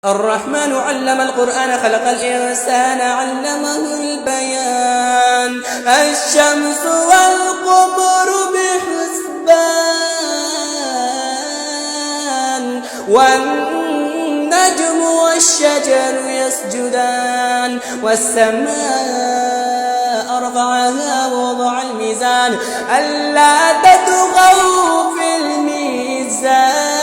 الرحمن علم القرآن خلق الإنسان علمه البيان الشمس والقمر بحسبان والنجم والشجر يسجدان والسماء رفعها ووضع الميزان ألا تطغوا في الميزان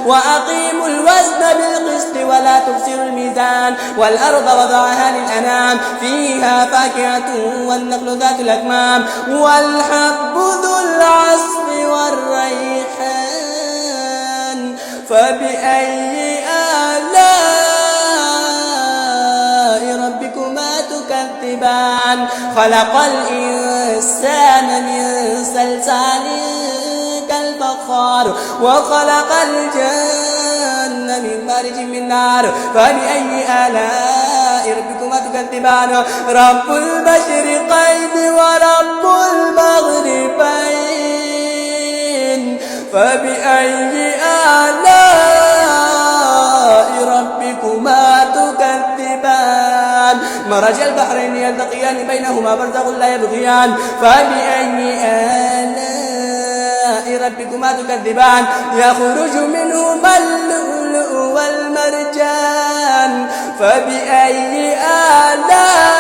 وأقيموا الوزن بالقسط ولا تبصروا الميزان والأرض وضعها للأنام فيها فاكهة والنخل ذات الأكمام والحب ذو العصف والريحان فبأي آلاء ربكما تكذبان خلق الإنسان من صلصال كالفخار وخلق الجن من مارج من نار فبأي آلاء ربكما تكذبان رب المشرقين ورب المغربين فبأي آلاء ربكما تكذبان مرج البحرين يلتقيان بينهما برزخ لا يبغيان فبأي آلاء ربكما تكذبان يخرج منهما اللؤلؤ والمرجان فبأي آلاء